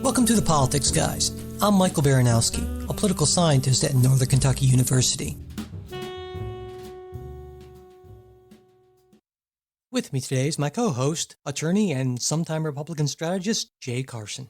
Welcome to the Politics Guys. I'm Michael Baranowski, a political scientist at Northern Kentucky University. With me today is my co-host, attorney and sometime Republican strategist, Jay Carson.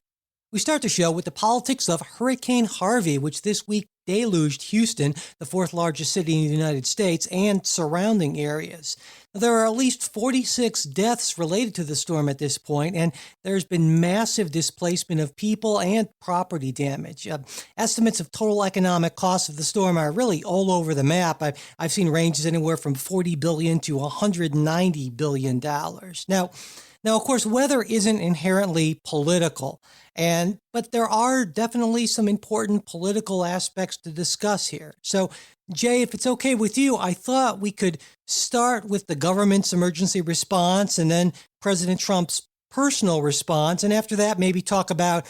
We start the show with the politics of Hurricane Harvey, which this week deluged Houston, the fourth largest city in the United States, and surrounding areas. There are at least 46 deaths related to the storm at this point, and there's been massive displacement of people and property damage. Estimates of total economic costs of the storm are really all over the map. I've seen ranges anywhere from $40 billion to $190 billion. Now, of course, weather isn't inherently political, but there are definitely some important political aspects to discuss here. So, Jay, if it's okay with you, I thought we could start with the government's emergency response and then President Trump's personal response. And after that, maybe talk about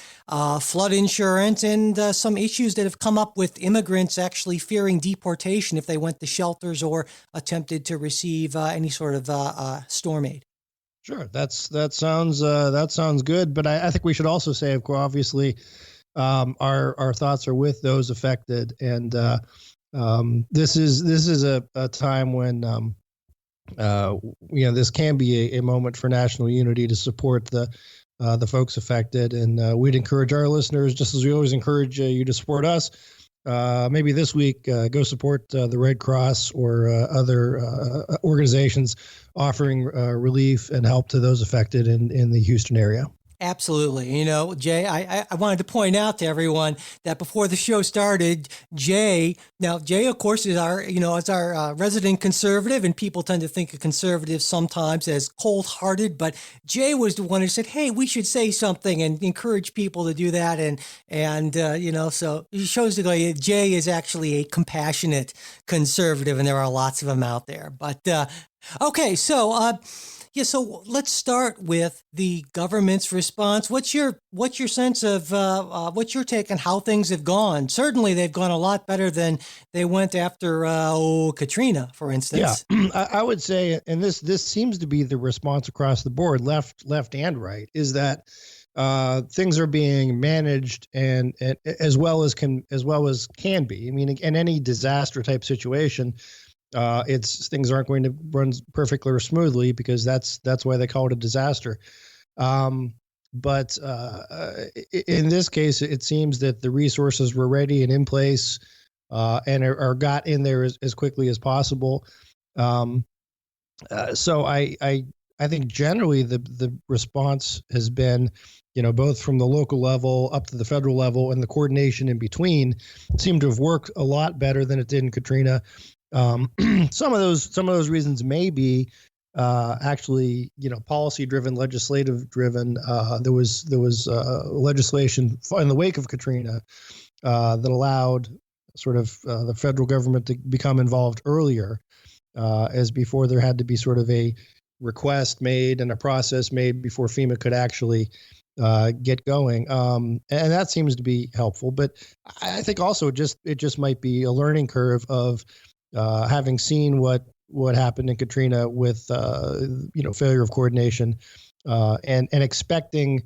flood insurance and some issues that have come up with immigrants actually fearing deportation if they went to shelters or attempted to receive any sort of storm aid. Sure, that sounds good. But I think we should also say, of course, obviously, our thoughts are with those affected, and this is a time when this can be a moment for national unity to support the folks affected, and we'd encourage our listeners, just as we always encourage you to support us. Maybe this week, go support the Red Cross or other organizations offering relief and help to those affected in the Houston area. Absolutely. You know, Jay, I wanted to point out to everyone that before the show started, Jay, of course, is our resident conservative, and people tend to think of conservatives sometimes as cold-hearted, but Jay was the one who said, hey, we should say something and encourage people to do that. So it shows that Jay is actually a compassionate conservative, and there are lots of them out there. But, okay, so let's start with the government's response. What's your sense of what's your take on how things have gone? Certainly, they've gone a lot better than they went after Katrina, for instance. Yeah, I would say, and this seems to be the response across the board, left and right, is that things are being managed and as well as can be. I mean, in any disaster type situation, things aren't going to run perfectly or smoothly because that's why they call it a disaster. But in this case, it seems that the resources were ready and in place and are got in there as quickly as possible. So I think generally the response has been, both from the local level up to the federal level, and the coordination in between seemed to have worked a lot better than it did in Katrina. Some of those reasons may be actually, policy driven, legislative driven. There was legislation in the wake of Katrina that allowed sort of the federal government to become involved earlier, as before there had to be sort of a request made and a process made before FEMA could actually get going. And that seems to be helpful. But I think also it just might be a learning curve of having seen what happened in Katrina with failure of coordination and expecting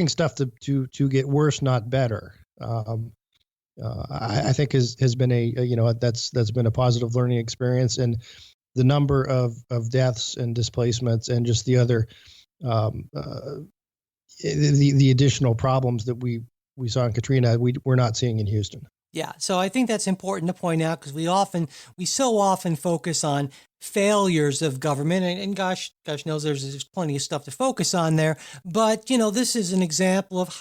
stuff to get worse, not better. I think has been that's been a positive learning experience, and the number of deaths and displacements and just the other the additional problems that we saw in Katrina we're not seeing in Houston. Yeah, so I think that's important to point out because we so often focus on failures of government, and gosh knows there's plenty of stuff to focus on there. But this is an example of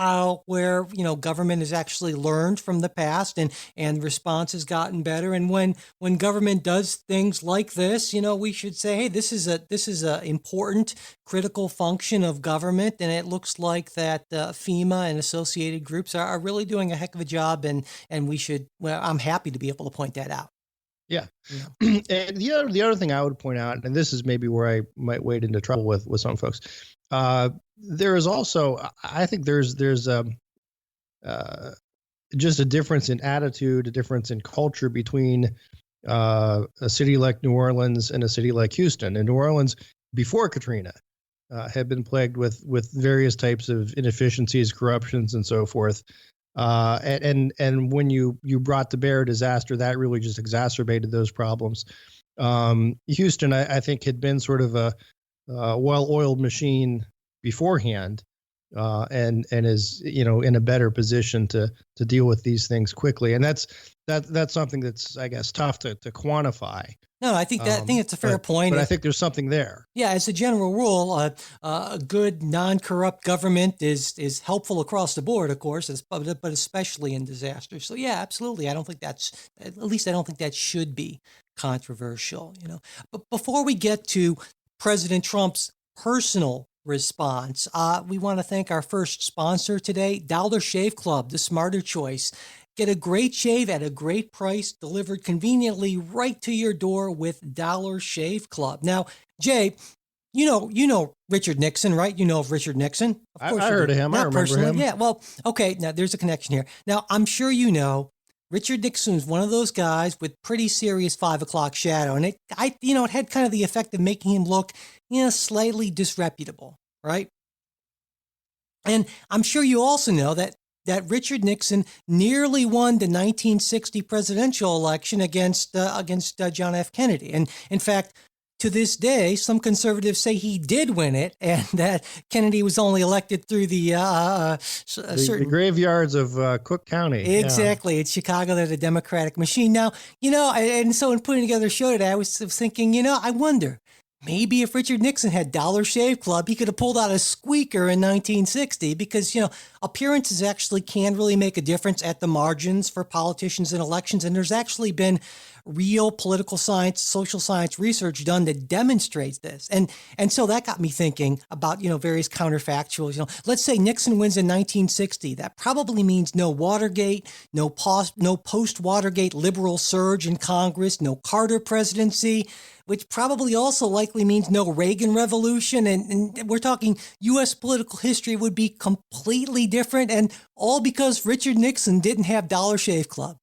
where government has actually learned from the past, and response has gotten better. And when government does things like this, we should say, hey, this is a important critical function of government, and it looks like that FEMA and associated groups are really doing a heck of a job, and I'm happy to be able to point that out. Yeah. And the other thing I would point out, and this is maybe where I might wade into trouble with some folks, there is also, I think there's just a difference in attitude, a difference in culture between a city like New Orleans and a city like Houston. In New Orleans, before Katrina, have been plagued with various types of inefficiencies, corruptions, and so forth. And when you brought to bear disaster, that really just exacerbated those problems. Houston, I think, had been sort of a well-oiled machine beforehand, and is in a better position to deal with these things quickly. And that's something that's, I guess, tough to quantify. No, I think it's a fair point. But I think there's something there. Yeah, as a general rule, a good non-corrupt government is helpful across the board, of course, but especially in disasters. So yeah, absolutely. I don't think that should be controversial. But before we get to President Trump's personal response, we want to thank our first sponsor today, Dollar Shave Club, the smarter choice. Get a great shave at a great price, delivered conveniently right to your door with Dollar Shave Club. Now, Jay, you know Richard Nixon, right? You know of Richard Nixon. Of course, I heard of him. I remember personally. Him. Yeah. Well, okay. Now there's a connection here. Now I'm sure you know Richard Nixon was one of those guys with pretty serious 5 o'clock shadow, and it had kind of the effect of making him look, slightly disreputable, right? And I'm sure you also know that Richard Nixon nearly won the 1960 presidential election against John F. Kennedy. And in fact, to this day, some conservatives say he did win it, and that Kennedy was only elected through the graveyards of Cook County. Exactly. It's Chicago. They're the Democratic machine. Now, and so in putting together a show today, I was thinking, I wonder, maybe if Richard Nixon had Dollar Shave Club, he could have pulled out a squeaker in 1960 because, appearances actually can really make a difference at the margins for politicians in elections. And there's actually been real political science, social science research done that demonstrates this. And so that got me thinking about, various counterfactuals. Let's say Nixon wins in 1960. That probably means no Watergate, no post-Watergate liberal surge in Congress, no Carter presidency, which probably also likely means no Reagan revolution. And we're talking U.S. political history would be completely different, and all because Richard Nixon didn't have Dollar Shave Club.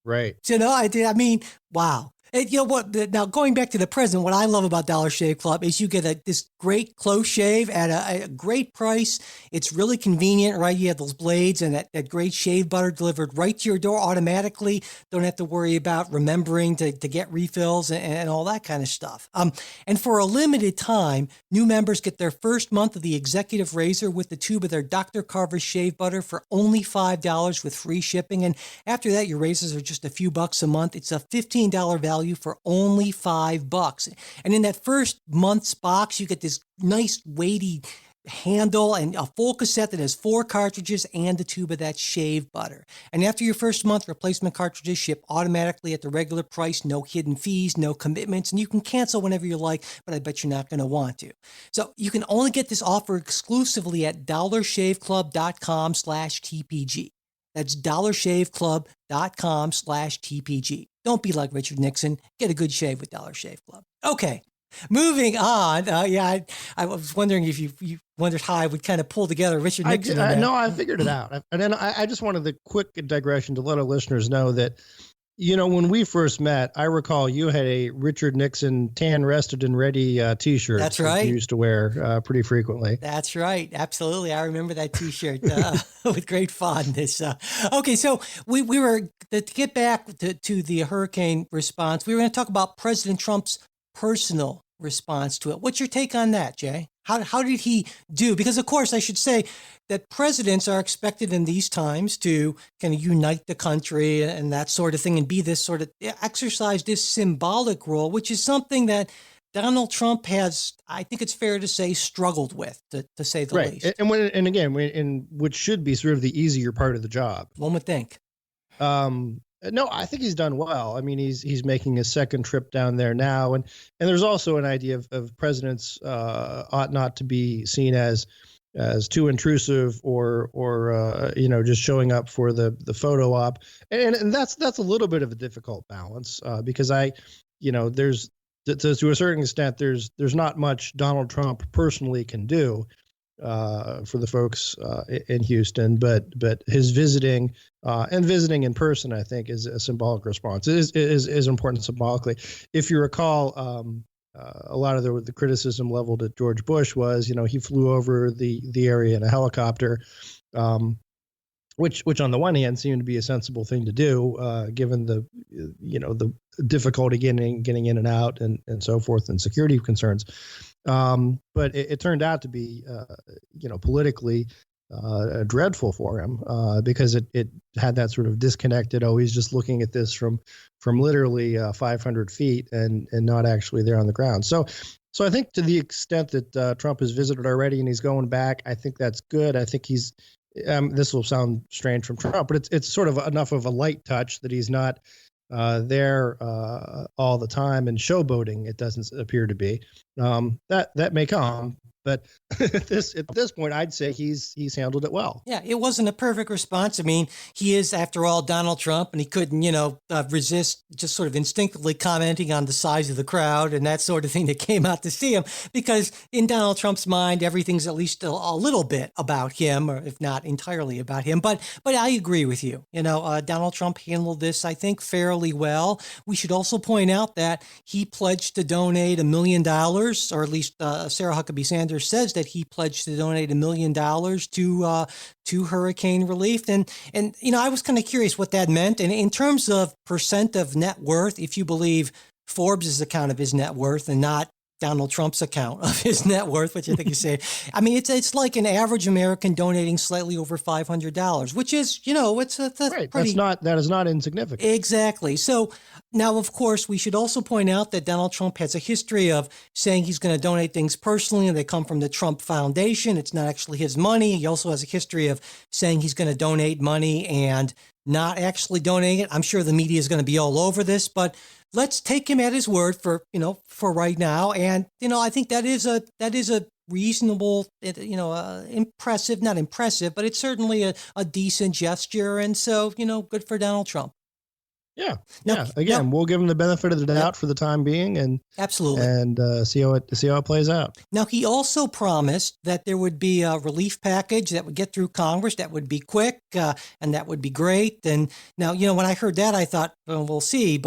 Right. So, I mean, wow. And you know what? Now, going back to the president, what I love about Dollar Shave Club is you get this great close shave at a great price. It's really convenient, right? You have those blades and that great shave butter delivered right to your door automatically. Don't have to worry about remembering to get refills and all that kind of stuff. And for a limited time, new members get their first month of the executive razor with the tube of their Dr. Carver's shave butter for only $5 with free shipping. And after that, your razors are just a few bucks a month. It's a $15 value for only $5. And in that first month's box, you get this nice weighty handle and a full cassette that has 4 cartridges and the tube of that shave butter. And after your first month, replacement cartridges ship automatically at the regular price, no hidden fees, no commitments, and you can cancel whenever you like, but I bet you're not going to want to. So you can only get this offer exclusively at dollarshaveclub.com/TPG. That's dollarshaveclub.com/TPG. Don't be like Richard Nixon. Get a good shave with Dollar Shave Club. Okay, moving on. I was wondering if you wondered how I would kind of pull together Richard Nixon. No, I figured it out. And then I just wanted the quick digression to let our listeners know that, when we first met, I recall you had a Richard Nixon tan, rested and ready T-shirt. That's right. That you used to wear pretty frequently. That's right. Absolutely. I remember that T-shirt with great fondness. Okay, so we were, to get back to the hurricane response, we were going to talk about President Trump's personal response to it. What's your take on that, Jay? How did he do? Because, of course, I should say that presidents are expected in these times to kind of unite the country and that sort of thing and be this sort of exercise this symbolic role, which is something that Donald Trump has, I think it's fair to say, struggled with, to say the least. And which should be sort of the easier part of the job. One would think. No, I think he's done well. I mean, he's making a second trip down there now, and there's also an idea of presidents ought not to be seen as too intrusive or just showing up for the photo op, and that's a little bit of a difficult balance because there's to a certain extent there's not much Donald Trump personally can do for the folks in Houston, but his visiting and visiting in person, I think, is a symbolic response. It is important symbolically. If you recall, a lot of the criticism leveled at George Bush was, he flew over the area in a helicopter, which on the one hand seemed to be a sensible thing to do, given the difficulty getting in and out and so forth and security concerns. But it turned out to be, politically dreadful for him, because it had that sort of disconnected. Oh, he's just looking at this from literally 500 feet and not actually there on the ground. So I think to the extent that Trump has visited already and he's going back, I think that's good. I think he's this will sound strange from Trump, but it's sort of enough of a light touch that he's not there all the time and showboating. It doesn't appear to be. That may come, but at this point, I'd say he's handled it well. Yeah, it wasn't a perfect response. I mean, he is, after all, Donald Trump, and he couldn't, resist just sort of instinctively commenting on the size of the crowd and that sort of thing that came out to see him, because in Donald Trump's mind, everything's at least a little bit about him, or if not entirely about him. But I agree with you. Donald Trump handled this, I think, fairly well. We should also point out that he pledged to donate $1 million, or at least Sarah Huckabee Sanders says that he pledged to donate $1 million to hurricane relief. And I was kind of curious what that meant. And in terms of percent of net worth, if you believe Forbes' account of his net worth and not Donald Trump's account of his net worth, which I think you say, I mean, it's like an average American donating slightly over $500, which is, it's right. Pretty, that is not insignificant. Exactly. So now, of course, we should also point out that Donald Trump has a history of saying he's going to donate things personally, and they come from the Trump Foundation. It's not actually his money. He also has a history of saying he's going to donate money and not actually donating it. I'm sure the media is going to be all over this, but let's take him at his word for right now. And, I think that is a reasonable, impressive, not impressive, but it's certainly a decent gesture. And so, good for Donald Trump. Yeah. Again, we'll give him the benefit of the doubt for the time being, and absolutely, and see how it plays out. Now, he also promised that there would be a relief package that would get through Congress that would be quick, and that would be great. And now, when I heard that, I thought, well, we'll see.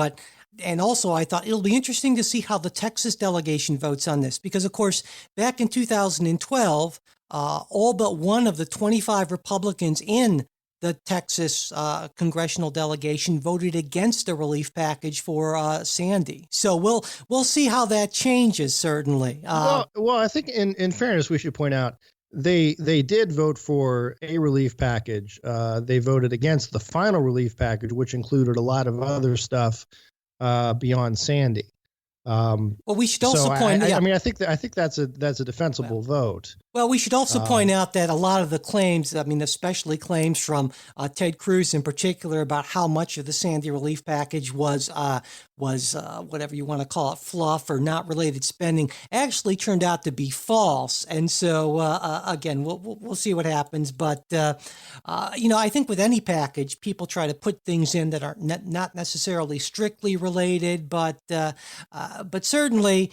And also, I thought it'll be interesting to see how the Texas delegation votes on this, because, of course, back in 2012, all but one of the 25 Republicans in the Texas congressional delegation voted against the relief package for Sandy. So we'll see how that changes, certainly. Well, I think in fairness, we should point out they did vote for a relief package. They voted against the final relief package, which included a lot of other stuff beyond Sandy. Well, we should also point out. I mean, I think that's a defensible vote. Well, we should also point out that a lot of the claims, I mean, especially claims from Ted Cruz in particular, about how much of the Sandy relief package was whatever you want to call it, fluff or not related spending, actually turned out to be false. And so, again, we'll see what happens. But I think with any package, people try to put things in that are not necessarily strictly related, but certainly.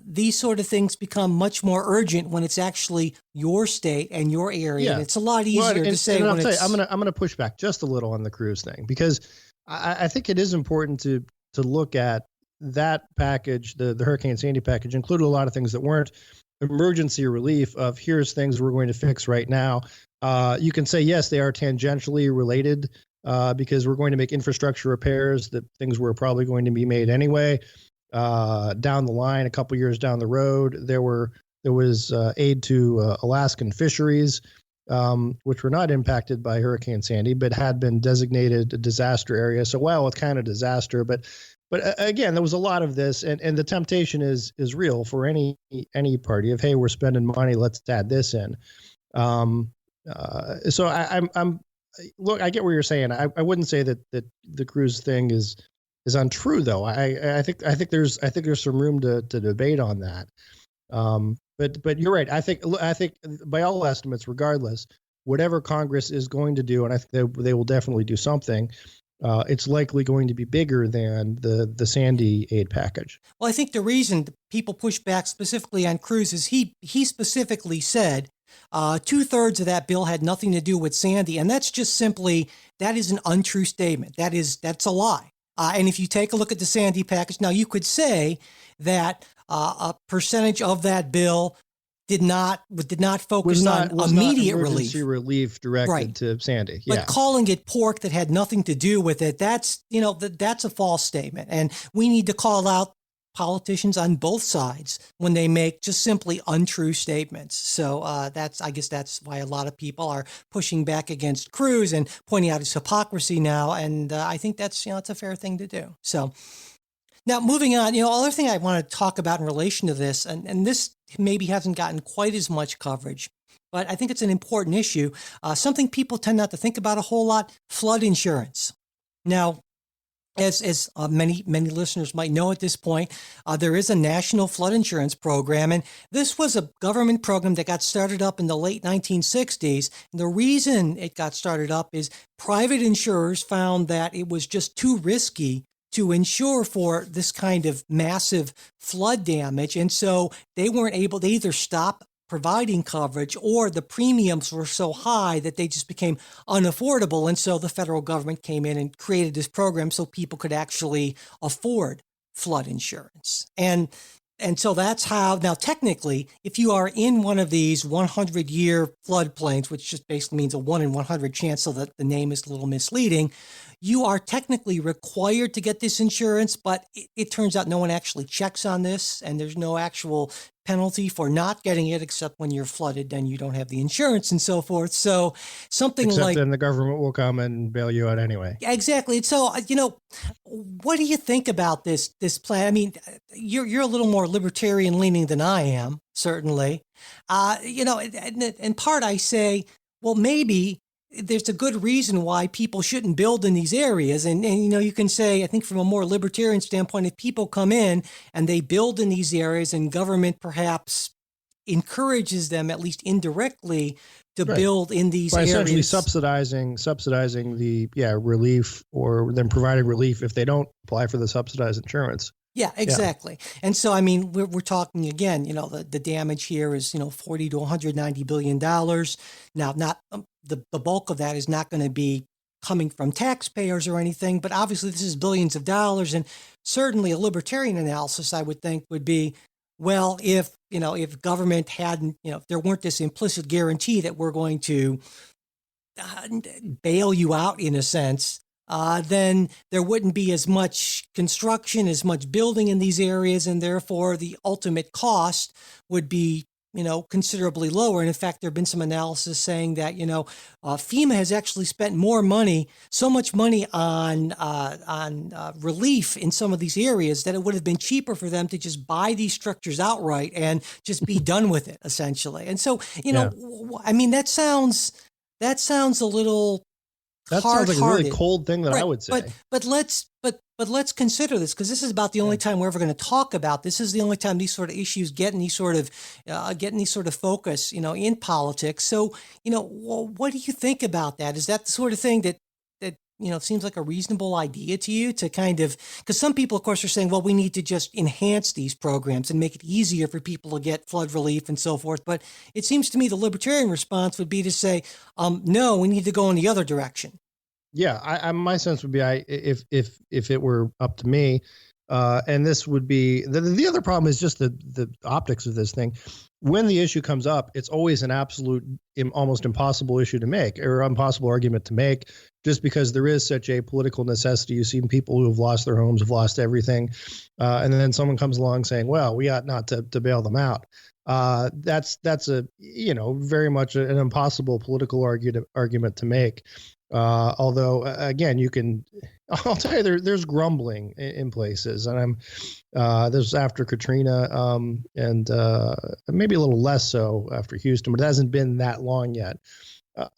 These sort of things become much more urgent when it's actually your state and your area. Yeah. And it's a lot easier to say when it's... I'm gonna push back just a little on the Cruz thing, because I think it is important to look at that package. The Hurricane Sandy package included a lot of things that weren't emergency relief of here's things we're going to fix right now. You can say, yes, they are tangentially related because we're going to make infrastructure repairs that things were probably going to be made anyway. Down the line, a couple years down the road, there was aid to Alaskan fisheries, which were not impacted by Hurricane Sandy, but had been designated a disaster area. So, well, it's kind of disaster, but again, there was a lot of this, and the temptation is real for any party of, hey, we're spending money, let's add this in. So I'm look, I get what you're saying. I wouldn't say that the Cruz thing is untrue, though. I think there's some room to debate on that. But you're right. I think by all estimates, regardless, whatever Congress is going to do, and I think they will definitely do something, it's likely going to be bigger than the Sandy aid package. Well, I think the reason people push back specifically on Cruz is he specifically said 2/3 of that bill had nothing to do with Sandy, and that's just simply, that is an untrue statement. That's a lie. And if you take a look at the Sandy package, now you could say that a percentage of that bill did not focus on immediate emergency relief directed right. to Sandy. But calling it pork that had nothing to do with it, that's a false statement. And we need to call out politicians on both sides when they make just simply untrue statements. So I guess that's why a lot of people are pushing back against Cruz and pointing out his hypocrisy now. And I think that's it's a fair thing to do. So now moving on, other thing I want to talk about in relation to this, and this maybe hasn't gotten quite as much coverage, but I think it's an important issue. Something people tend not to think about a whole lot: flood insurance. Now, as many listeners might know at this point, there is a national flood insurance program, and this was a government program that got started up in the late 1960s. And the reason it got started up is private insurers found that it was just too risky to insure for this kind of massive flood damage, and so they weren't able to either stop providing coverage, or the premiums were so high that they just became unaffordable. And so the federal government came in and created this program so people could actually afford flood insurance. And so that's how, now technically, if you are in one of these 100-year floodplains, which just basically means a 1 in 100 chance, so that the name is a little misleading, you are technically required to get this insurance, but it turns out no one actually checks on this, and there's no actual penalty for not getting it, except when you're flooded, then you don't have the insurance and so forth. So except then the government will come and bail you out anyway. Exactly. And so, what do you think about this plan? I mean, you're a little more libertarian leaning than I am, certainly. In part I say, well, maybe there's a good reason why people shouldn't build in these areas. And you can say, I think from a more libertarian standpoint, if people come in and they build in these areas and government perhaps encourages them, at least indirectly, to build in these areas. Essentially subsidizing the relief, or then providing relief if they don't apply for the subsidized insurance. Yeah, exactly. Yeah. And so, I mean, we're talking again, the damage here is, $40 to $190 billion. Now, not the bulk of that is not going to be coming from taxpayers or anything, but obviously this is billions of dollars. And certainly a libertarian analysis, I would think, would be, well, if government hadn't, if there weren't this implicit guarantee that we're going to bail you out in a sense, then there wouldn't be as much construction, as much building in these areas, and therefore the ultimate cost would be, considerably lower. And in fact, there have been some analysis saying that, FEMA has actually spent more money, so much money on relief in some of these areas, that it would have been cheaper for them to just buy these structures outright and just be done with it, essentially. And so, I mean, that sounds a little. That sounds like a really cold thing that I would say. But let's consider this, because this is about the only time we're ever going to talk about this. Is the only time these sort of issues get any sort of focus, in politics. So, what do you think about that? Is that the sort of thing that seems like a reasonable idea to you, to kind of, because some people, of course, are saying, well, we need to just enhance these programs and make it easier for people to get flood relief and so forth. But it seems to me the libertarian response would be to say, no, we need to go in the other direction. Yeah, my sense would be, if it were up to me, and this would be the other problem is just the optics of this thing. When the issue comes up, it's always an absolute, almost impossible issue to make, or impossible argument to make, just because there is such a political necessity. You see people who have lost their homes, have lost everything, and then someone comes along saying, "Well, we ought not to bail them out." That's a very much an impossible political argument to make. Although again, I'll tell you, there's grumbling in places, and this was after Katrina, and maybe a little less so after Houston, but it hasn't been that long yet,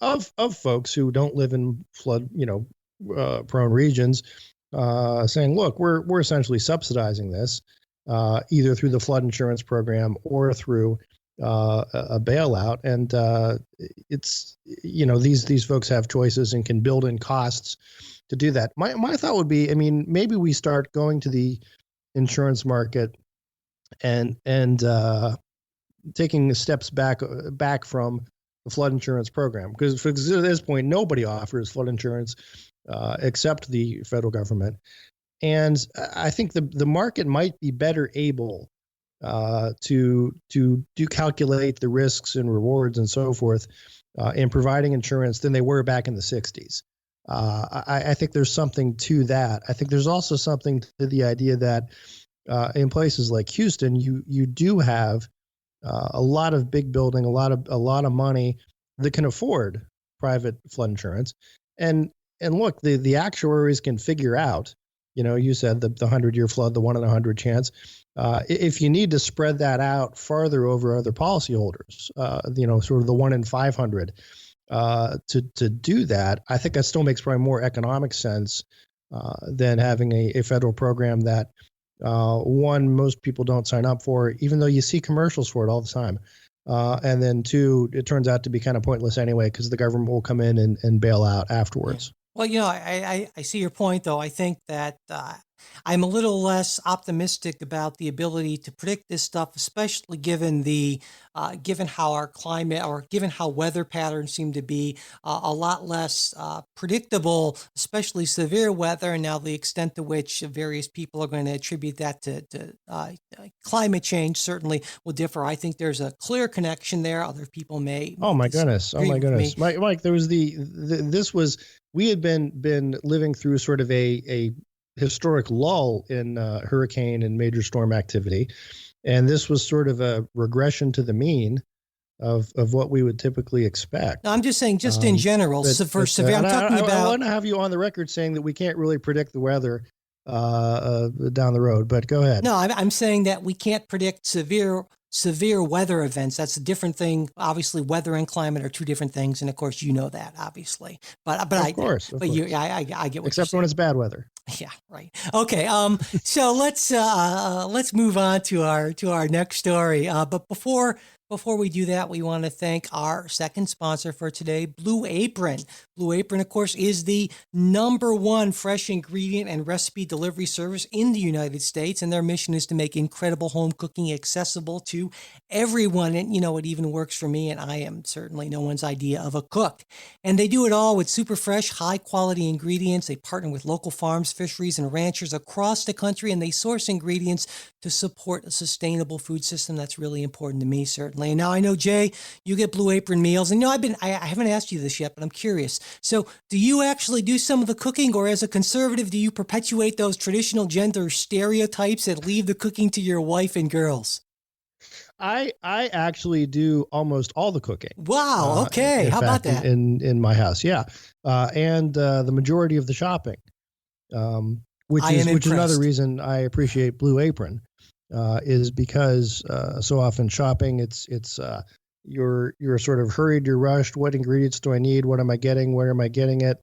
of folks who don't live in flood, prone regions, saying, look, we're essentially subsidizing this, either through the flood insurance program or through a bailout, and it's these folks have choices and can build in costs to do that. My thought would be, I mean, maybe we start going to the insurance market and taking steps back from the flood insurance program, because at this point nobody offers flood insurance except the federal government, and I think the market might be better able to calculate the risks and rewards and so forth in providing insurance than they were back in the 60s. I think there's something to that. I think there's also something to the idea that in places like Houston, you do have a lot of big building, a lot of money that can afford private flood insurance, and look, the actuaries can figure out. You said the 100-year flood, the 1 in 100 chance. If you need to spread that out farther over other policyholders, sort of the 1 in 500, to do that, I think that still makes probably more economic sense than having a federal program that one, most people don't sign up for, even though you see commercials for it all the time. And then two, it turns out to be kind of pointless anyway, because the government will come in and bail out afterwards. Yeah. Well, I see your point, though. I think that I'm a little less optimistic about the ability to predict this stuff, especially given given how our climate or given how weather patterns seem to be a lot less predictable, especially severe weather. And now the extent to which various people are going to attribute that to climate change certainly will differ. I think there's a clear connection there. Other people may. Oh my goodness! Mike, there was we had been living through sort of a historic lull in hurricane and major storm activity, and this was sort of a regression to the mean of what we would typically expect. No, I'm just saying, in general, for severe. I'm talking about. I want to have you on the record saying that we can't really predict the weather down the road, but go ahead. No, I'm saying that we can't predict severe weather events. That's a different thing. Obviously, weather and climate are two different things, and of course, you know that, obviously. But of course. I get what. Except when it's bad weather. Yeah, right. Okay. So let's move on to our next story. But before we do that, we want to thank our second sponsor for today, Blue Apron. Blue Apron, of course, is the #1 fresh ingredient and recipe delivery service in the United States, and their mission is to make incredible home cooking accessible to everyone. And it even works for me, and I am certainly no one's idea of a cook. And they do it all with super fresh, high quality ingredients. They partner with local farms, fisheries, and ranchers across the country, and they source ingredients to support a sustainable food system. That's really important to me, certainly. And now I know, Jay, you get Blue Apron meals, and I haven't asked you this yet, but I'm curious. So do you actually do some of the cooking, or as a conservative, do you perpetuate those traditional gender stereotypes and leave the cooking to your wife and girls? I actually do almost all the cooking. Wow. Okay. How about that? In my house? Yeah. And the majority of the shopping, which is another reason I appreciate Blue Apron, is because so often shopping, it's you're sort of hurried, you're rushed. What ingredients do I need? What am I getting? Where am I getting it?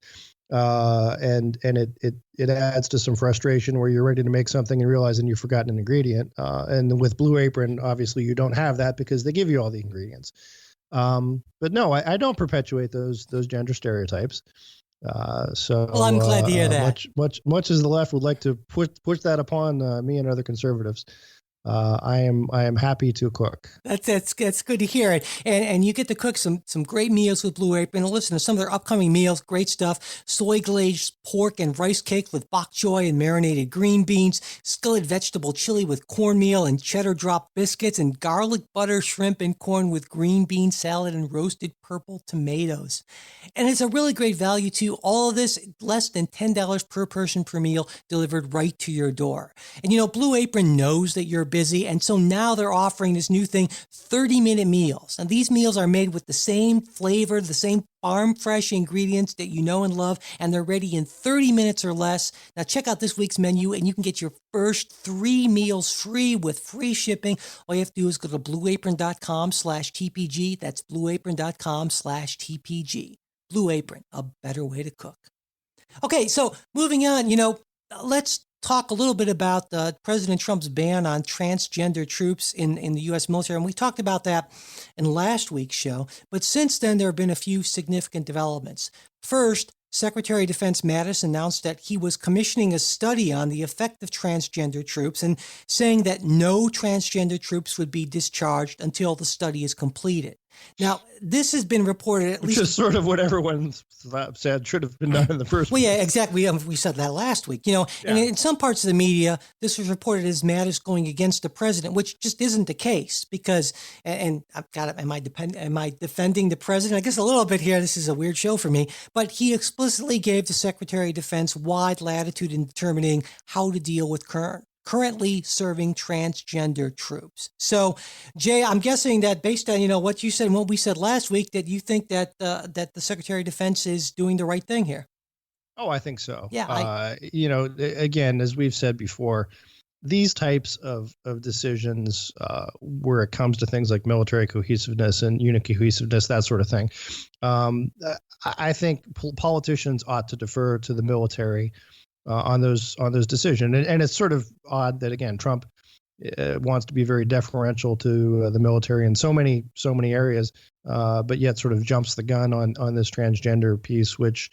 And it adds to some frustration where you're ready to make something and realizing you've forgotten an ingredient. And with Blue Apron, obviously you don't have that because they give you all the ingredients. But no, I don't perpetuate those gender stereotypes. Well, I'm glad to hear that. Much as the left would like to push that upon me and other conservatives, I am happy to cook. That's good to hear it. And you get to cook some great meals with Blue Apron. And listen to some of their upcoming meals. Great stuff. Soy glazed pork and rice cake with bok choy and marinated green beans. Skillet vegetable chili with cornmeal and cheddar drop biscuits. And garlic butter shrimp and corn with green bean salad and roasted purple tomatoes. And it's a really great value too. All of this less than $10 per person per meal, delivered right to your door. And Blue Apron knows that you're busy, and so now they're offering this new thing, 30-minute meals. And these meals are made with the same flavor, the same farm fresh ingredients that you know and love, and they're ready in 30 minutes or less. Now check out this week's menu, and you can get your first 3 meals free with free shipping. All you have to do is go to blueapron.com/TPG. That's blueapron.com/TPG. Blue Apron, a better way to cook. Okay, so moving on, let's talk a little bit about President Trump's ban on transgender troops in the U.S. military. And we talked about that in last week's show. But since then, there have been a few significant developments. First, Secretary of Defense Mattis announced that he was commissioning a study on the effect of transgender troops and saying that no transgender troops would be discharged until the study is completed. Now, this has been reported at Which least. is sort of what everyone said should have been done in the first Well, place. yeah, exactly. We said that last week, Yeah. and in some parts of the media, this was reported as Mattis going against the president, which just isn't the case because, and I've got it. Am I defending the president? I guess a little bit here. This is a weird show for me, but he explicitly gave the Secretary of Defense wide latitude in determining how to deal with currently serving transgender troops. So, Jay, I'm guessing that based on what you said and what we said last week, that you think that that the Secretary of Defense is doing the right thing here. Oh, I think so. Yeah, again, as we've said before, these types of decisions, where it comes to things like military cohesiveness and unit cohesiveness, that sort of thing, I think politicians ought to defer to the military on those decisions. And it's sort of odd that, again, Trump wants to be very deferential to the military in so many areas, but yet sort of jumps the gun on this transgender piece, which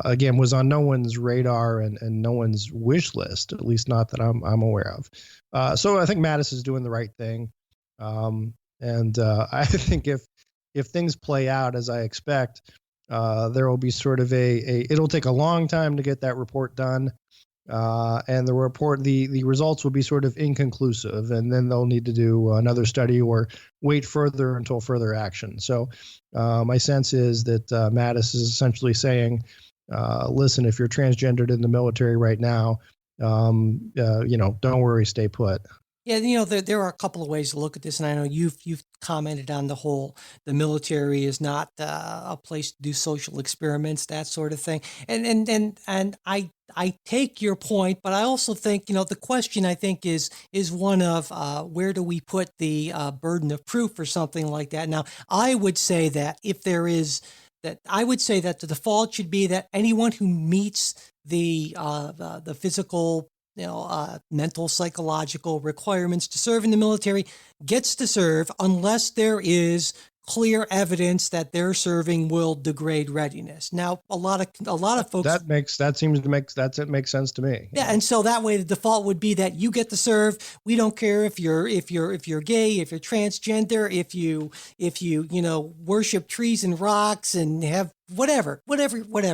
again was on no one's radar and no one's wish list, at least not that I'm aware of. So I think Mattis is doing the right thing, and I think if things play out as I expect, there will be sort of it'll take a long time to get that report done. And the results will be sort of inconclusive, and then they'll need to do another study or wait further until further action. So my sense is that Mattis is essentially saying, listen, if you're transgendered in the military right now, don't worry, stay put. Yeah, there are a couple of ways to look at this, and I know you've commented on the military is not a place to do social experiments, that sort of thing, and I take your point, but I also think the question I think is one of where do we put the burden of proof for something like that? Now, I would say that the default should be that anyone who meets the physical, mental, psychological requirements to serve in the military gets to serve unless there is clear evidence that their serving will degrade readiness. Now, a lot of folks that makes sense to me. Yeah, and so that way the default would be that you get to serve. We don't care if you're gay, if you're transgender, if you worship trees and rocks and have whatever.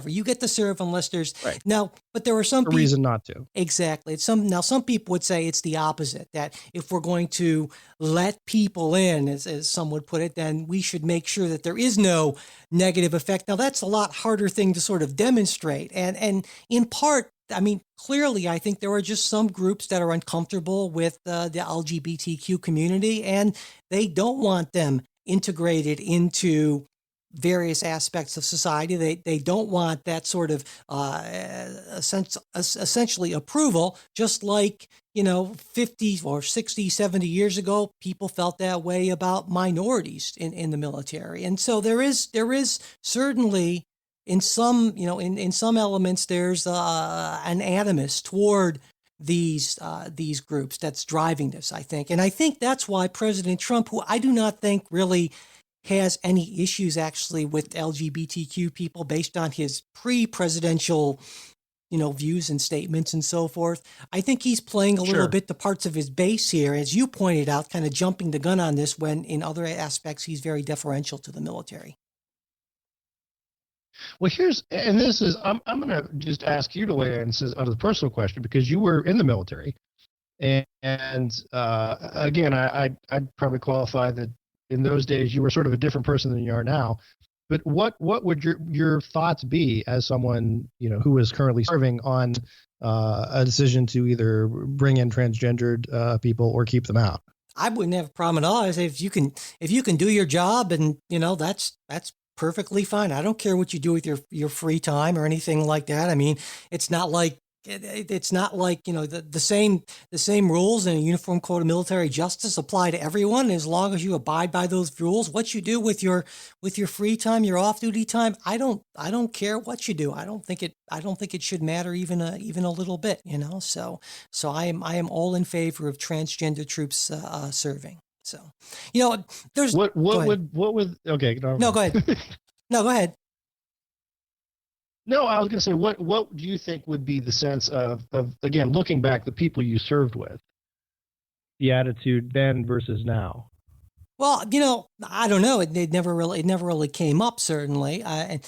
You get to serve unless there's right. Now, but there are some people, reason not to. Exactly. Some people would say it's the opposite, that if we're going to let people in, as some would put it, then we should make sure that there is no negative effect. Now, that's a lot harder thing to sort of demonstrate. And in part, I mean, clearly, I think there are just some groups that are uncomfortable with the LGBTQ community, and they don't want them integrated into various aspects of society. They don't want that sort of essentially approval, just like 50 or 60, 70 years ago, people felt that way about minorities in the military. And so there is certainly in some elements, there's an animus toward these groups that's driving this, I think. And I think that's why President Trump, who I do not think really has any issues actually with LGBTQ people based on his pre-presidential views and statements and so forth. I think he's playing a little bit the parts of his base here, as you pointed out, kind of jumping the gun on this, when in other aspects he's very deferential to the military. Well, I'm going to just ask you to weigh in on the personal question, because you were in the military, and again, I'd probably qualify that in those days you were sort of a different person than you are now. But what would your thoughts be as someone who is currently serving on a decision to either bring in transgendered people or keep them out? I wouldn't have a problem at all. I say if you can do your job, and that's perfectly fine. I don't care what you do with your free time or anything like that. I mean, it's not like the same rules in a uniform code of military justice apply to everyone. As long as you abide by those rules, what you do with your free time, your off duty time, I don't care what you do. I don't think it should matter even a little bit. So I am all in favor of transgender troops serving. So, there's what would okay. No, go ahead. No, go ahead. No, I was going to say, what do you think would be the sense of again, looking back, the people you served with, the attitude then versus now? Well, I don't know. It never really came up. Certainly, and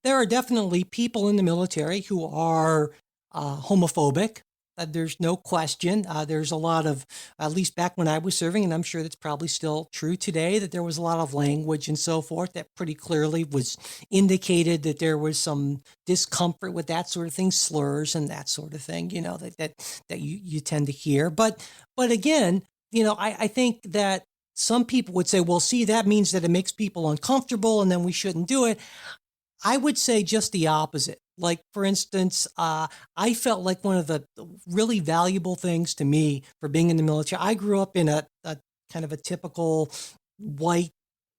there are definitely people in the military who are homophobic. There's no question. There's a lot of, at least back when I was serving, and I'm sure that's probably still true today, that there was a lot of language and so forth that pretty clearly was indicated that there was some discomfort with that sort of thing, slurs and that sort of thing. That you tend to hear. But again, I think that some people would say, well, see, that means that it makes people uncomfortable and then we shouldn't do it. I would say just the opposite. Like, for instance, I felt like one of the really valuable things to me for being in the military, I grew up in a kind of a typical white,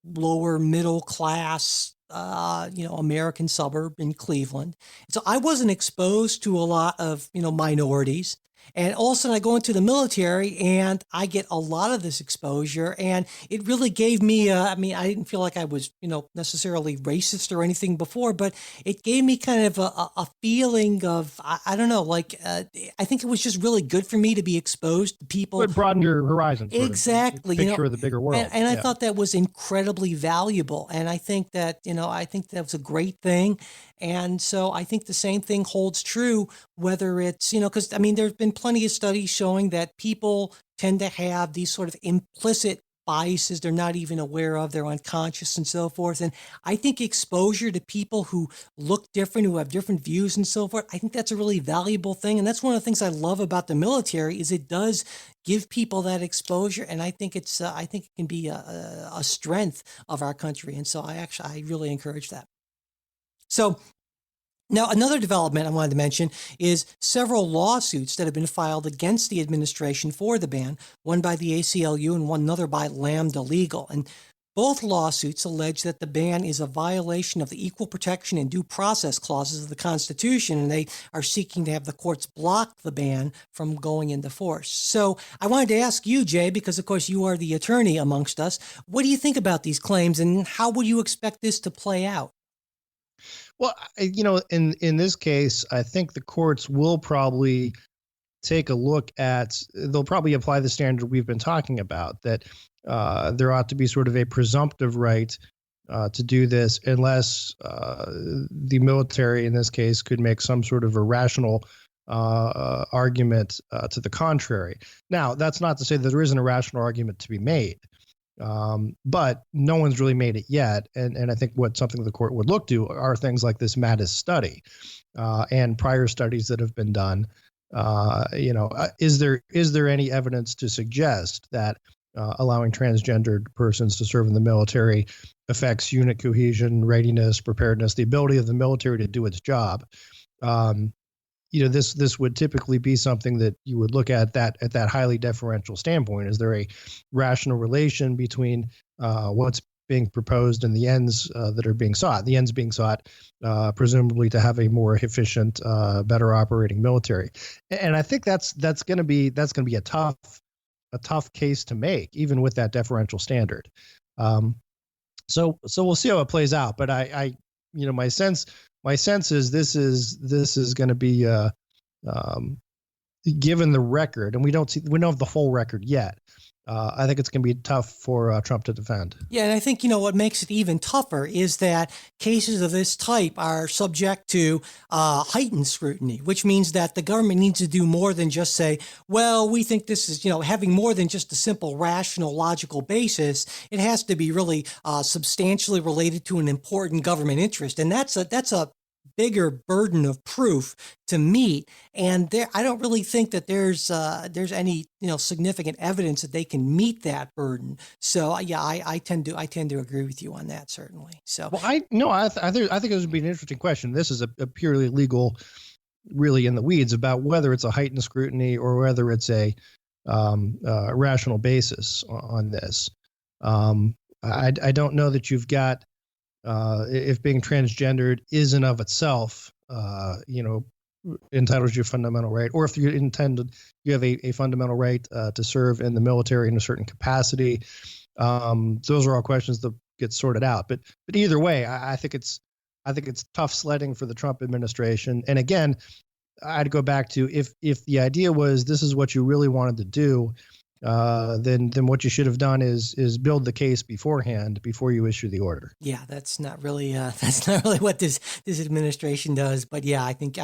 lower middle class, American suburb in Cleveland. So I wasn't exposed to a lot of, minorities. And all of a sudden I go into the military and I get a lot of this exposure. And it really gave me, I didn't feel like I was, necessarily racist or anything before, but it gave me kind of a feeling of, I don't know, like, I think it was just really good for me to be exposed to people. But broaden your horizons. Exactly. Picture of the bigger world. And I thought that was incredibly valuable. And I think that, I think that was a great thing. And so I think the same thing holds true, whether it's, because there's been plenty of studies showing that people tend to have these sort of implicit biases they're not even aware of, they're unconscious and so forth. And I think exposure to people who look different, who have different views and so forth, I think that's a really valuable thing. And that's one of the things I love about the military is it does give people that exposure. And I think I think it can be a strength of our country. And so I really encourage that. So now, another development I wanted to mention is several lawsuits that have been filed against the administration for the ban, one by the ACLU and one another by Lambda Legal. And both lawsuits allege that the ban is a violation of the equal protection and due process clauses of the Constitution, and they are seeking to have the courts block the ban from going into force. So I wanted to ask you, Jay, because of course you are the attorney amongst us, what do you think about these claims and how would you expect this to play out? Well, in this case, I think the courts will probably take a look at, they'll probably apply the standard we've been talking about, that there ought to be sort of a presumptive right to do this unless the military, in this case, could make some sort of a rational argument to the contrary. Now, that's not to say that there isn't a rational argument to be made. But no one's really made it yet. And I think something the court would look to are things like this Mattis study and prior studies that have been done. Is there any evidence to suggest that allowing transgendered persons to serve in the military affects unit cohesion, readiness, preparedness, the ability of the military to do its job? This would typically be something that you would look at that highly deferential standpoint. Is there a rational relation between what's being proposed and the ends that are being sought? The ends being sought, presumably, to have a more efficient, better operating military. And I think that's going to be a tough case to make, even with that deferential standard. So we'll see how it plays out. But my sense is this is going to be given the record, and we don't have the full record yet. I think it's going to be tough for Trump to defend. Yeah, and I think, what makes it even tougher is that cases of this type are subject to heightened scrutiny, which means that the government needs to do more than just say, well, we think this is, having more than just a simple, rational, logical basis. It has to be really substantially related to an important government interest. And that's a bigger burden of proof to meet, and I don't really think that there's any significant evidence that they can meet that burden. So yeah, I tend to agree with you on that, certainly. So well, I think this would be an interesting question. This is a purely legal, really in the weeds about whether it's a heightened scrutiny or whether it's a rational basis on this. I don't know that you've got. If being transgendered is in of itself, entitles you a fundamental right, or if you have a fundamental right to serve in the military in a certain capacity, those are all questions that get sorted out. But either way, I think it's tough sledding for the Trump administration. And again, I'd go back to if the idea was this is what you really wanted to do, then what you should have done is build the case beforehand before you issue the order. Yeah, that's not really what this administration does. But yeah, I think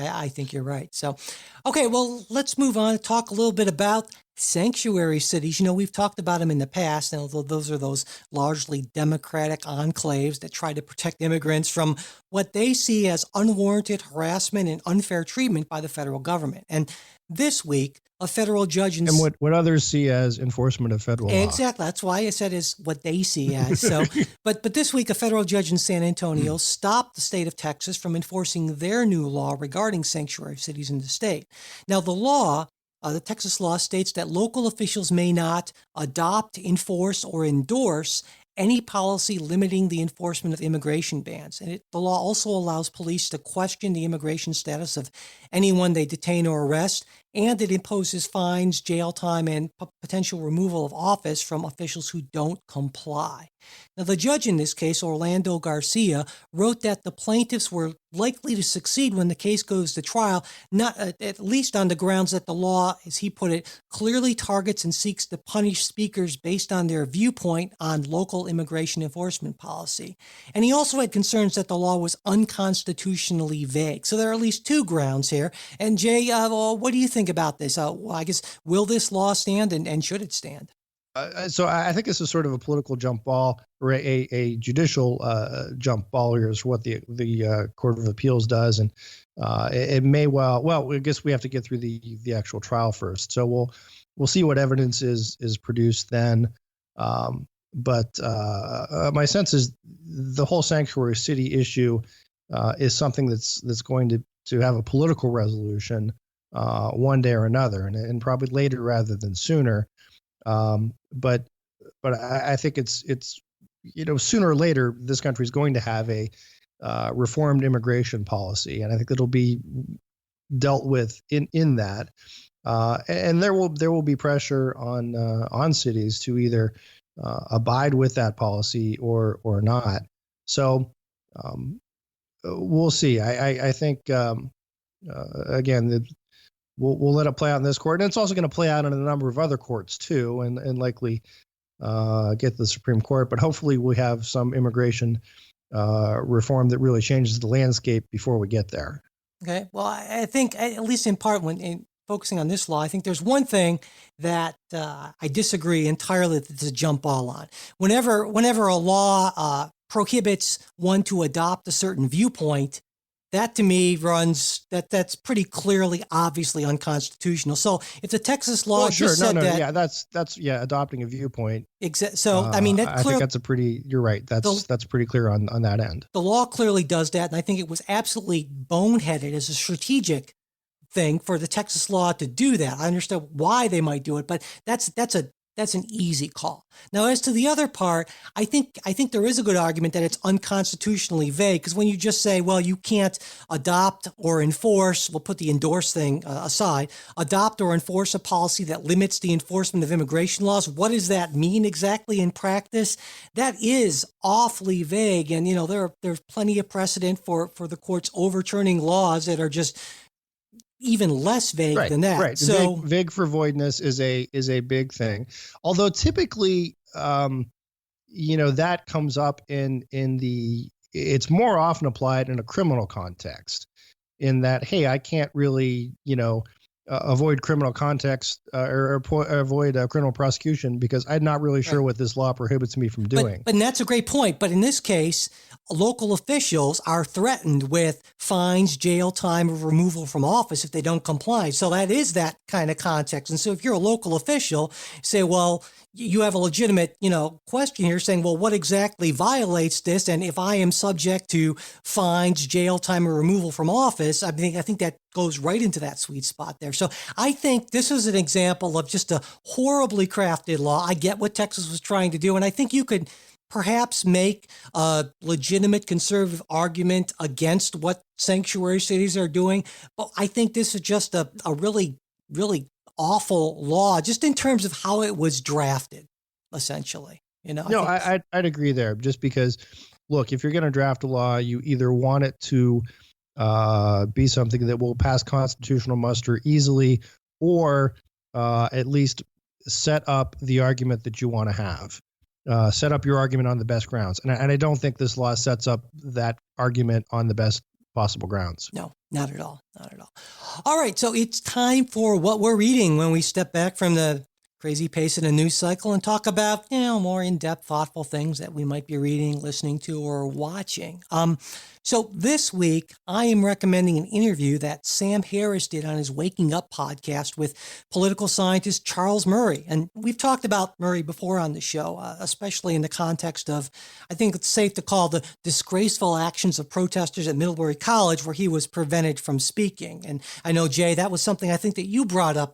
you're right. So, okay, well, let's move on and talk a little bit about sanctuary cities. You know, we've talked about them in the past, and although those are those largely democratic enclaves that try to protect immigrants from what they see as unwarranted harassment and unfair treatment by the federal government. And this week, a federal judge and what others see as enforcement of federal law. Exactly. That's why I said is what they see as. So, but this week, a federal judge in San Antonio stopped the state of Texas from enforcing their new law regarding sanctuary cities in the state. Now, the Texas law states that local officials may not adopt, enforce, or endorse any policy limiting the enforcement of immigration bans. And the law also allows police to question the immigration status of anyone they detain or arrest, and it imposes fines, jail time, and potential removal of office from officials who don't comply. Now, the judge in this case, Orlando Garcia, wrote that the plaintiffs were likely to succeed when the case goes to trial, not at least on the grounds that the law, as he put it, clearly targets and seeks to punish speakers based on their viewpoint on local immigration enforcement policy. And he also had concerns that the law was unconstitutionally vague. So there are at least two grounds here. And Jay, what do you think about this? I guess, will this law stand, and should it stand? So I think this is sort of a political jump ball, or a judicial jump ball here is what the Court of Appeals does, and it may well. I guess we have to get through the actual trial first. So we'll see what evidence is produced then. But my sense is the whole sanctuary city issue is something that's going to have a political resolution one day or another, and probably later rather than sooner. But I think it's sooner or later this country is going to have a reformed immigration policy, and I think it'll be dealt with in that. And there will be pressure on cities to either abide with that policy or not. So we'll see. I think again we'll let it play out in this court, and it's also going to play out in a number of other courts too, and likely get to the Supreme Court. But hopefully we have some immigration reform that really changes the landscape before we get there. Okay. Well, I think, at least in part, when focusing on this law, I think there's one thing that I disagree entirely that there's a jump ball on. Whenever a law prohibits one to adopt a certain viewpoint, that to me that's pretty clearly, obviously unconstitutional. So if the Texas law said that, that's adopting a viewpoint. So I mean, I think that's you're right. That's pretty clear on that end. The law clearly does that, and I think it was absolutely boneheaded as a strategic thing for the Texas law to do that. I understand why they might do it, but that's an easy call. Now, as to the other part, I think there is a good argument that it's unconstitutionally vague, because when you just say, well, you can't adopt or enforce, we'll put the endorse thing aside, adopt or enforce a policy that limits the enforcement of immigration laws, what does that mean exactly in practice? That is awfully vague. And, there's plenty of precedent for the courts overturning laws that are just even less vague than that. Right. So vague for voidness is a big thing. Although typically, that comes up it's more often applied in a criminal context, in that, hey, I can't really, avoid criminal context or avoid criminal prosecution because I'm not really sure what this law prohibits me from doing. But that's a great point. But in this case, local officials are threatened with fines, jail time, or removal from office if they don't comply. So that is that kind of context. And so if you're a local official, say, well, you have a legitimate, question here saying, well, what exactly violates this? And if I am subject to fines, jail time, or removal from office, I think that goes right into that sweet spot there. So I think this is an example of just a horribly crafted law. I get what Texas was trying to do, and I think you could perhaps make a legitimate conservative argument against what sanctuary cities are doing. But I think this is just a really, really awful law, just in terms of how it was drafted, essentially. I'd agree there, just because, look, if you're going to draft a law, you either want it to be something that will pass constitutional muster easily, or at least set up the argument that you want to have. Set up your argument on the best grounds. And I don't think this law sets up that argument on the best possible grounds. No, not at all. Not at all. All right. So it's time for what we're reading when we step back from the crazy pace of the news cycle and talk about, more in-depth, thoughtful things that we might be reading, listening to, or watching. So this week, I am recommending an interview that Sam Harris did on his Waking Up podcast with political scientist Charles Murray. And we've talked about Murray before on the show, especially in the context of, I think it's safe to call the disgraceful actions of protesters at Middlebury College, where he was prevented from speaking. And I know, Jay, that was something I think that you brought up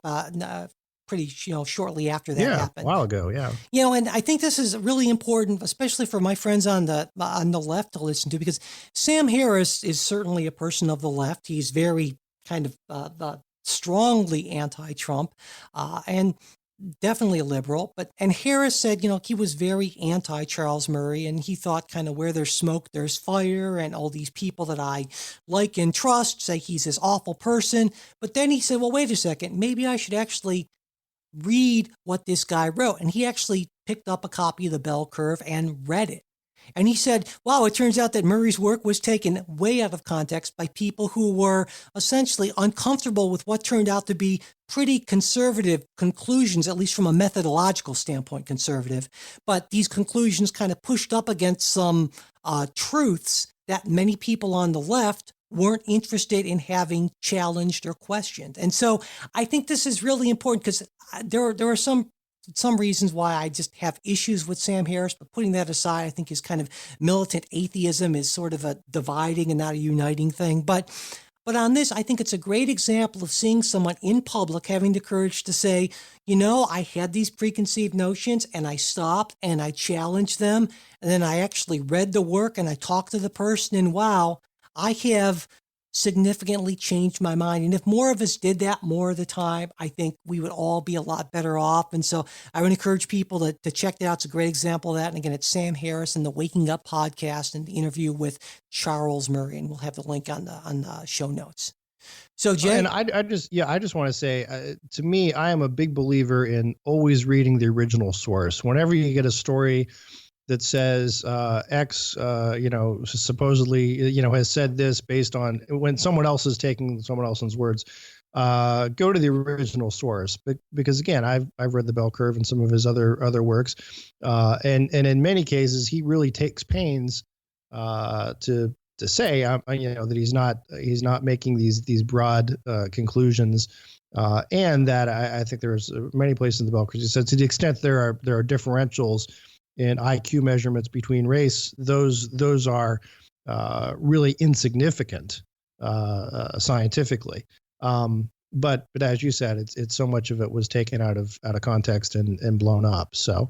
pretty, shortly after that happened. A while ago, yeah. And I think this is really important, especially for my friends on the left to listen to, because Sam Harris is certainly a person of the left. He's very kind of strongly anti-Trump and definitely a liberal. And Harris said, he was very anti-Charles Murray, and he thought kind of where there's smoke, there's fire, and all these people that I like and trust say he's this awful person. But then he said, well, wait a second, maybe I should actually read what this guy wrote. And he actually picked up a copy of the Bell Curve and read it. And he said, wow, it turns out that Murray's work was taken way out of context by people who were essentially uncomfortable with what turned out to be pretty conservative conclusions, at least from a methodological standpoint, conservative. But these conclusions kind of pushed up against some truths that many people on the left weren't interested in having challenged or questioned. And so I think this is really important, because there are some reasons why I just have issues with Sam Harris, but putting that aside, I think his kind of militant atheism is sort of a dividing and not a uniting thing. But on this, I think it's a great example of seeing someone in public having the courage to say, I had these preconceived notions and I stopped and I challenged them. And then I actually read the work and I talked to the person, and wow, I have significantly changed my mind. And if more of us did that more of the time, I think we would all be a lot better off. And so I would encourage people to check that out. It's a great example of that. And again, it's Sam Harris and the Waking Up podcast and the interview with Charles Murray. And we'll have the link on the show notes. So, Jay. And I just want to say, to me, I am a big believer in always reading the original source. Whenever you get a story that says X, supposedly, has said this based on, when someone else is taking someone else's words, go to the original source. Because again, I've read the Bell Curve and some of his other works, and in many cases he really takes pains to say, that he's not making these broad conclusions. And that I think there's many places in the Bell Curve he said, to the extent there are differentials in IQ measurements between race, those are really insignificant scientifically. But as you said, it's so much of it was taken out of context and blown up. So,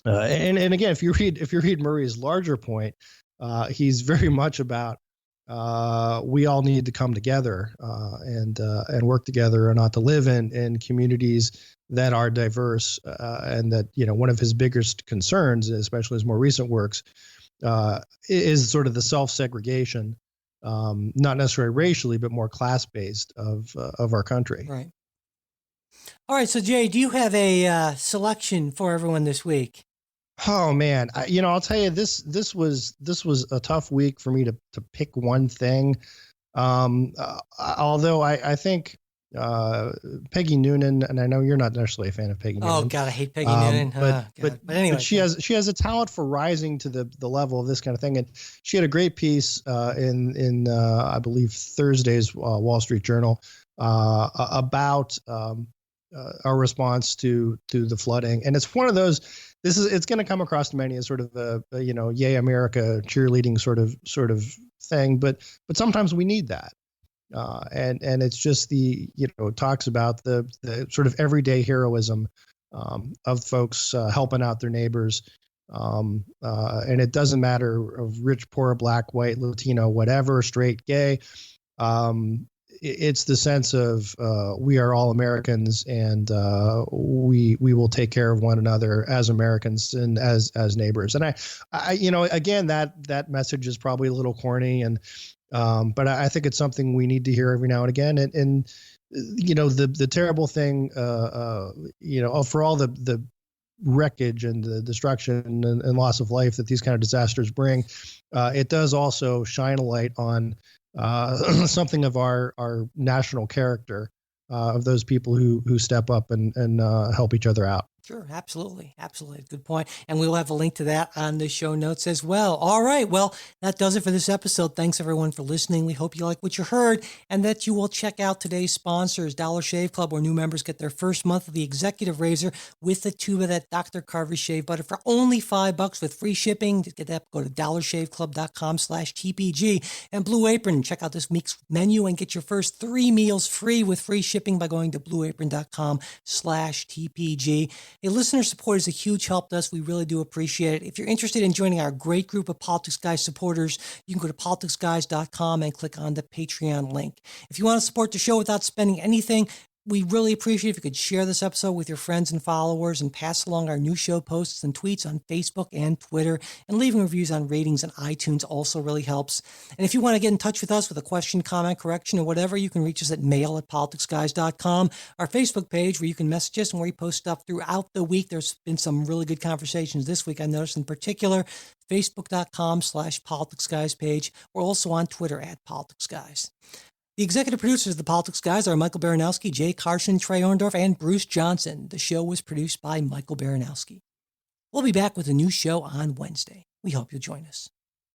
and again, if you read Murray's larger point, he's very much about we all need to come together and work together, and not to live in communities that are diverse, and that, one of his biggest concerns, especially his more recent works, is sort of the self-segregation, not necessarily racially, but more class-based of our country. Right. All right. So, Jay, do you have a selection for everyone this week? Oh man, I'll tell you, this was a tough week for me to pick one thing. Although I think Peggy Noonan, and I know you're not necessarily a fan of Peggy Noonan. Oh God, I hate Peggy Noonan. But anyway, she has a talent for rising to the level of this kind of thing, and she had a great piece in I believe Thursday's Wall Street Journal about our response to the flooding, and it's one of those. It's going to come across to many as sort of a Yay America cheerleading sort of thing, but sometimes we need that. And it's just it talks about the sort of everyday heroism of folks helping out their neighbors. And it doesn't matter of rich, poor, black, white, Latino, whatever, straight, gay. It's the sense of we are all Americans, and we will take care of one another as Americans and as neighbors. And I again, that message is probably a little corny, and But I think it's something we need to hear every now and again. And the terrible thing, for all the wreckage and the destruction and loss of life that these kind of disasters bring, it does also shine a light on something of our national character, of those people who step up and help each other out. Sure, absolutely. Absolutely. Good point. And we will have a link to that on the show notes as well. All right. Well, that does it for this episode. Thanks everyone for listening. We hope you like what you heard and that you will check out today's sponsors, Dollar Shave Club, where new members get their first month of the executive razor with the tube of that Dr. Carver shave butter for only $5 with free shipping. To get that, go to dollarshaveclub.com/TPG. And Blue Apron, check out this week's menu and get your first 3 meals free with free shipping by going to blueapron.com/TPG. A listener support is a huge help to us. We really do appreciate it. If you're interested in joining our great group of Politics Guys supporters, you can go to politicsguys.com and click on the Patreon link. If you want to support the show without spending anything, we really appreciate if you could share this episode with your friends and followers and pass along our new show posts and tweets on Facebook and Twitter, and leaving reviews on ratings and iTunes also really helps. And if you want to get in touch with us with a question, comment, correction, or whatever, you can reach us at mail@politicsguys.com, our Facebook page where you can message us and where we post stuff throughout the week. There's been some really good conversations this week, I noticed in particular, facebook.com/politicsguys page. We're also on Twitter @politicsguys. The executive producers of the Politics Guys are Michael Baranowski, Jay Carson, Trey Orndorff, and Bruce Johnson. The show was produced by Michael Baranowski. We'll be back with a new show on Wednesday. We hope you'll join us.